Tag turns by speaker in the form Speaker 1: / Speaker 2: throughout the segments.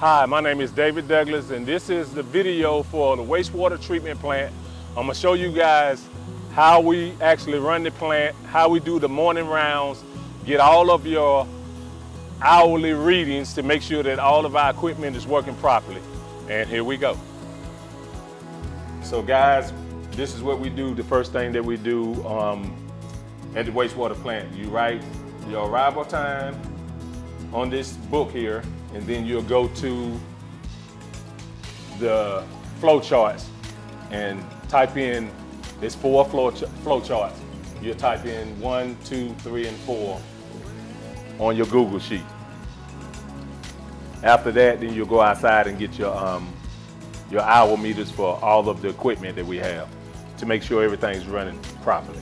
Speaker 1: Hi, my name is David Douglas, and this is the video for the wastewater treatment plant. I'm gonna show you guys how we actually run the plant, how we do the morning rounds, get all of your hourly readings to make sure that all of our equipment is working properly. And here we go. So guys, this is what we do. The first thing that we do at the wastewater plant, you write your arrival time on this book here, and then you'll go to the flow charts and type in, there's 4 flow charts. You'll type in 1, 2, 3, and 4 on your Google sheet. After that, then you'll go outside and get your hour meters for all of the equipment that we have to make sure everything's running properly.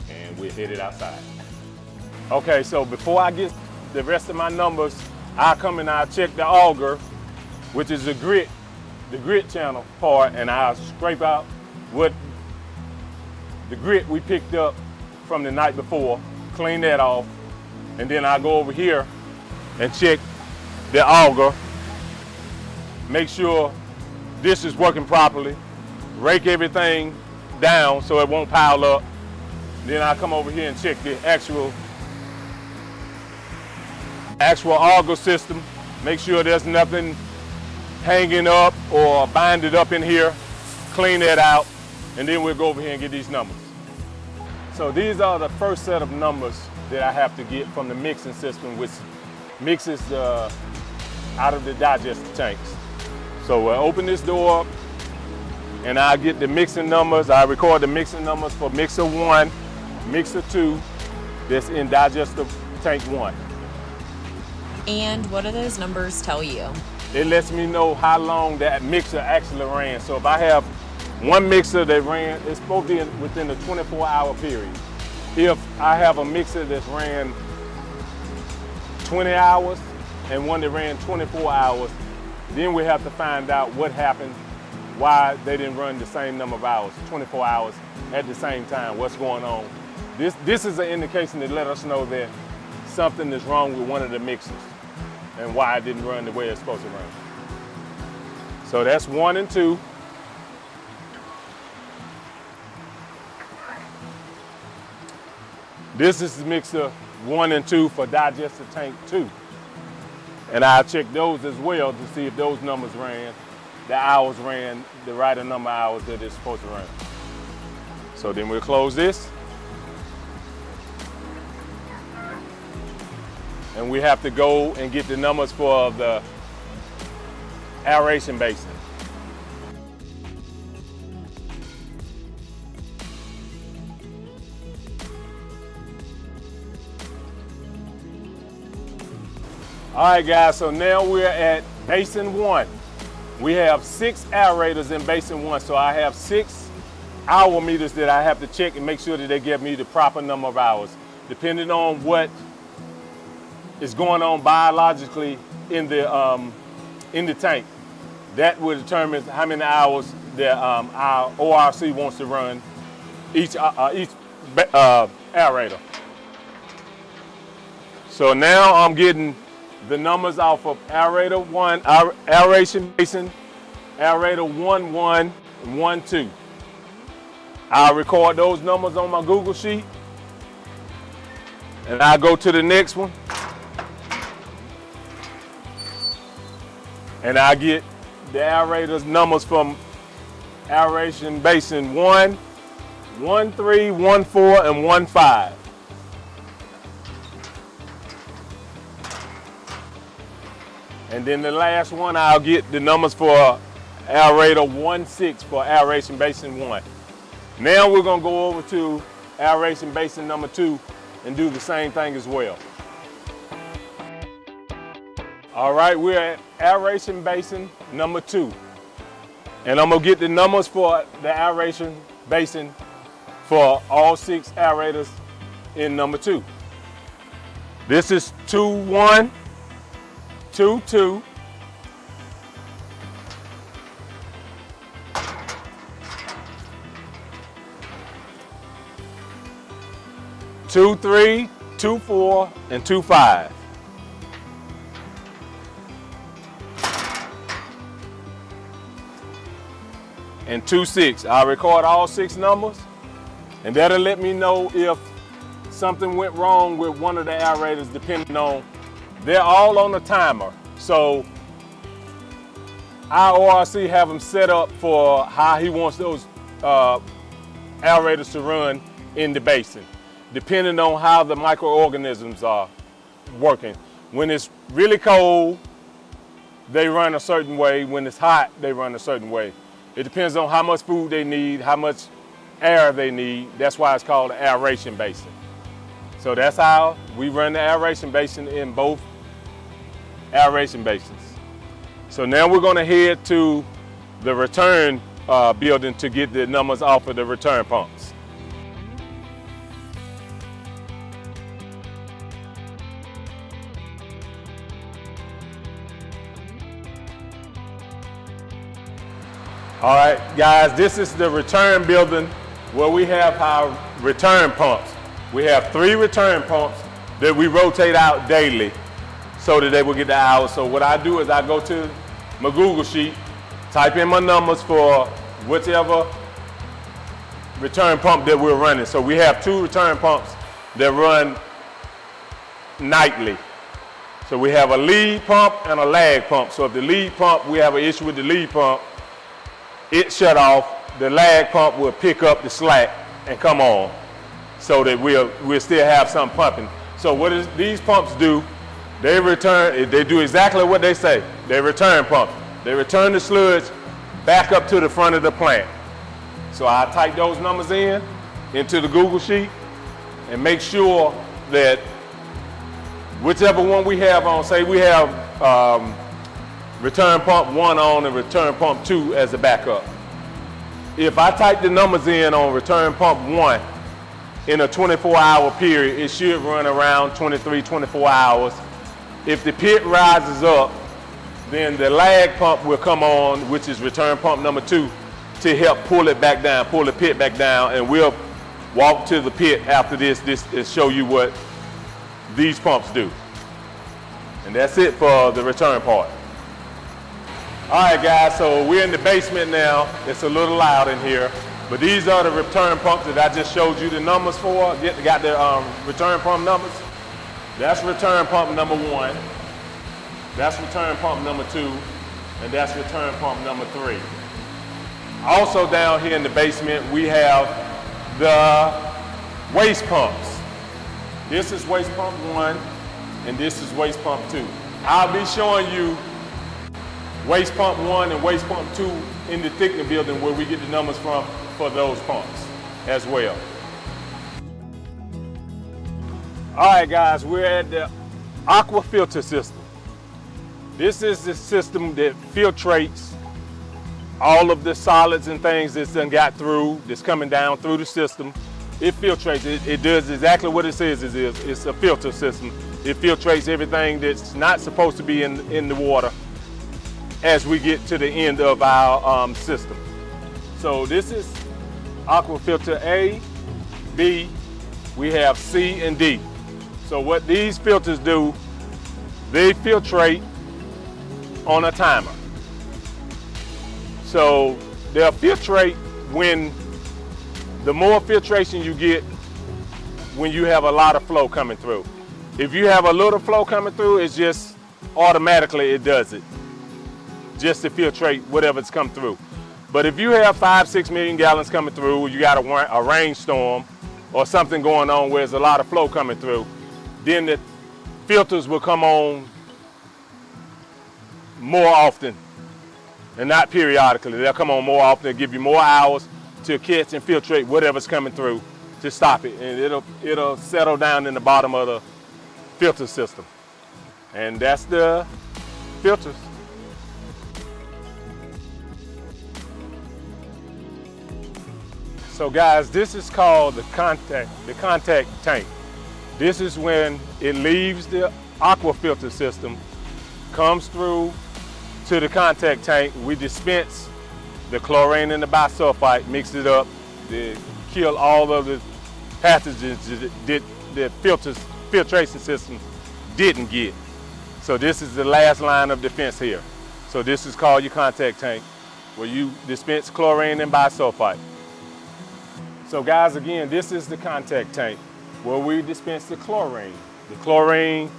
Speaker 1: And we're headed outside. Okay, so before I get the rest of my numbers, I come and I check the auger, which is the grit channel part, and I'll scrape out what the grit we picked up from the night before, clean that off, and then I go over here and check the auger, make sure this is working properly, rake everything down so it won't pile up. Then I come over here and check the actual auger system, make sure there's nothing hanging up or binded up in here, clean that out, and then we'll go over here and get these numbers. So these are the first set of numbers that I have to get from the mixing system, which mixes out of the digester tanks. So we'll open this door up and I get the mixing numbers. I record the mixing numbers for mixer 1, mixer 2, that's in digester tank 1.
Speaker 2: And what do those numbers tell you?
Speaker 1: It lets me know how long that mixer actually ran. So if I have one mixer that ran, it's supposed to be within a 24-hour period. If I have a mixer that ran 20 hours and one that ran 24 hours, then we have to find out what happened, why they didn't run the same number of hours, 24 hours at the same time, what's going on. This is an indication to let us know that something is wrong with one of the mixers and why it didn't run the way it's supposed to run. So that's 1 and 2. This is mixer 1 and 2 for digester tank 2. And I'll check those as well to see if those numbers ran, the hours ran the right number of hours that it's supposed to run. So then we'll close this. And we have to go and get the numbers for the aeration basin. All right, guys, so now we're at basin 1. We have 6 aerators in basin 1, so I have 6 hour meters that I have to check and make sure that they give me the proper number of hours, depending on what is going on biologically in the tank. That will determine how many hours that our ORC wants to run each aerator. So now I'm getting the numbers off of aerator 1, aeration basin, aerator 1-1, and 1-2. I'll record those numbers on my Google sheet, and I'll go to the next one, and I get the aerators numbers from aeration basin 1, 1-3, 1-4, and 1-5. And then the last one, I'll get the numbers for aerator 1-6 for aeration basin 1. Now we're gonna go over to aeration basin number 2 and do the same thing as well. All right, we're at aeration basin number 2. And I'm gonna get the numbers for the aeration basin for all 6 aerators in number 2. This is 2-1, 2-2, 2-3, 2-4, and 2-5. and 26. I'll record all 6 numbers, and that'll let me know if something went wrong with one of the aerators, depending on, they're all on a timer. So our ORC have them set up for how he wants those aerators to run in the basin, depending on how the microorganisms are working. When it's really cold, they run a certain way. When it's hot, they run a certain way. It depends on how much food they need, how much air they need. That's why it's called an aeration basin. So that's how we run the aeration basin in both aeration basins. So now we're gonna head to the return building to get the numbers off of the return pumps. All right, guys, this is the return building where we have our return pumps. We have 3 return pumps that we rotate out daily so that they will get the hours. So what I do is I go to my Google sheet, type in my numbers for whichever return pump that we're running. So we have 2 return pumps that run nightly. So we have a lead pump and a lag pump. So if the lead pump, we have an issue with the lead pump, it shut off, the lag pump will pick up the slack and come on so that we'll still have some pumping. So what these pumps do, they do exactly what they say. They return pumps. They return the sludge back up to the front of the plant. So I type those numbers into the Google sheet and make sure that whichever one we have on, say we have return pump 1 on and return pump 2 as a backup. If I type the numbers in on return pump 1 in a 24-hour period, it should run around 23, 24 hours. If the pit rises up, then the lag pump will come on, which is return pump number 2, to help pull it back down, pull the pit back down, and we'll walk to the pit after this and show you what these pumps do. And that's it for the return part. All right, guys, so we're in the basement now. It's a little loud in here, but these are the return pumps that I just showed you the numbers for. Got the return pump numbers. That's return pump number 1. That's return pump number 2, and that's return pump number 3. Also down here in the basement, we have the waste pumps. This is waste pump 1, and this is waste pump 2. I'll be showing you waste pump 1 and waste pump 2 in the thickener building where we get the numbers from for those pumps as well. All right, guys, we're at the aqua filter system. This is the system that filtrates all of the solids and things that's done got through, that's coming down through the system. It filtrates, it does exactly what it says it is. It's a filter system. It filtrates everything that's not supposed to be in the water as we get to the end of our system. So this is aqua filter A, B, we have C and D. So what these filters do, they filtrate on a timer. So they'll filtrate when the more filtration you get when you have a lot of flow coming through. If you have a little flow coming through, it's just automatically it does it, just to filtrate whatever's come through. But if you have 5-6 million gallons coming through, you got a rainstorm or something going on where there's a lot of flow coming through, then the filters will come on more often and not periodically. They'll come on more often, give you more hours to catch and filtrate whatever's coming through to stop it, and it'll settle down in the bottom of the filter system. And that's the filters. So guys, this is called the contact tank. This is when it leaves the aqua filter system, comes through to the contact tank. We dispense the chlorine and the bisulfite, mix it up to kill all of the pathogens that the filtration system didn't get. So this is the last line of defense here. So this is called your contact tank. where you dispense chlorine and bisulfite. So guys, again, this is the contact tank where we dispense the chlorine. The chlorine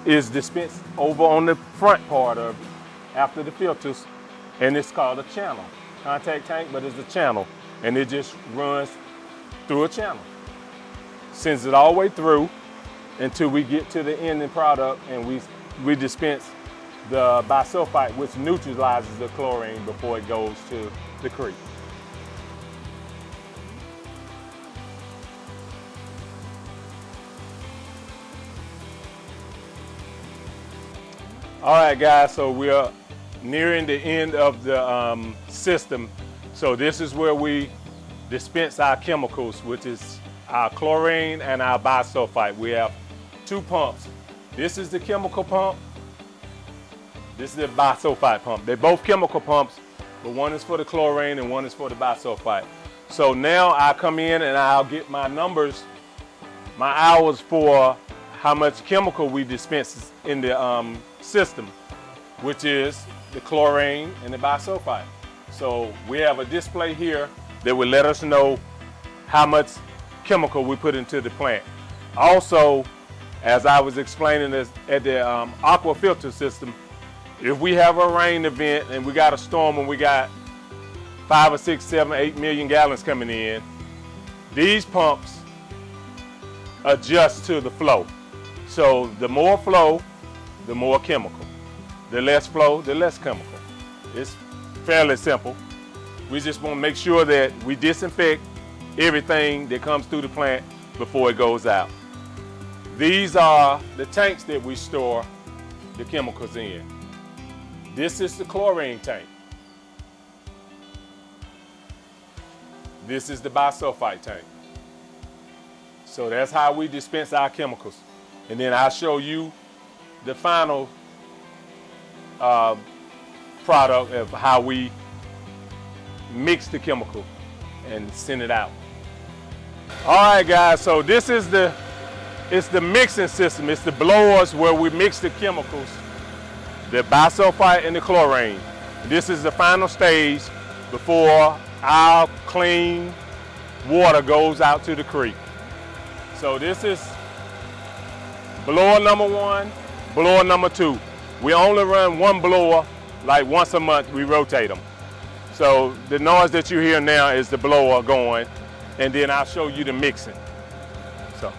Speaker 1: is dispensed over on the front part of it after the filters, and it's called a channel. Contact tank, but it's a channel, and it just runs through a channel. Sends it all the way through until we get to the ending product, and we dispense the bisulfite, which neutralizes the chlorine before it goes to the creek. All right, guys, so we are nearing the end of the system. So this is where we dispense our chemicals, which is our chlorine and our bisulfite. We have 2 pumps. This is the chemical pump. This is the bisulfite pump. They're both chemical pumps, but one is for the chlorine and one is for the bisulfite. So now I come in and I'll get my numbers, my hours for how much chemical we dispense in the system, which is the chlorine and the bisulfite. So we have a display here that will let us know how much chemical we put into the plant. Also, as I was explaining this at the aqua filter system, if we have a rain event and we got a storm and we got 5 or 6, 7, 8 million gallons coming in, these pumps adjust to the flow. So the more flow, the more chemical. The less flow, the less chemical. It's fairly simple. We just want to make sure that we disinfect everything that comes through the plant before it goes out. These are the tanks that we store the chemicals in. This is the chlorine tank. This is the bisulfite tank. So that's how we dispense our chemicals. And then I'll show you the final product of how we mix the chemical and send it out. All right, guys, so this is it's the mixing system. It's the blowers where we mix the chemicals, the bisulfite and the chlorine. This is the final stage before our clean water goes out to the creek. So this is blower number 1, blower number 2. We only run one blower, like once a month, we rotate them. So the noise that you hear now is the blower going, and then I'll show you the mixing. So.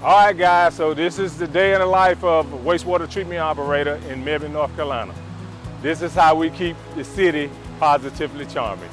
Speaker 1: All right, guys, so this is the day in the life of a wastewater treatment operator in Mebane, North Carolina. This is how we keep the city positively charming.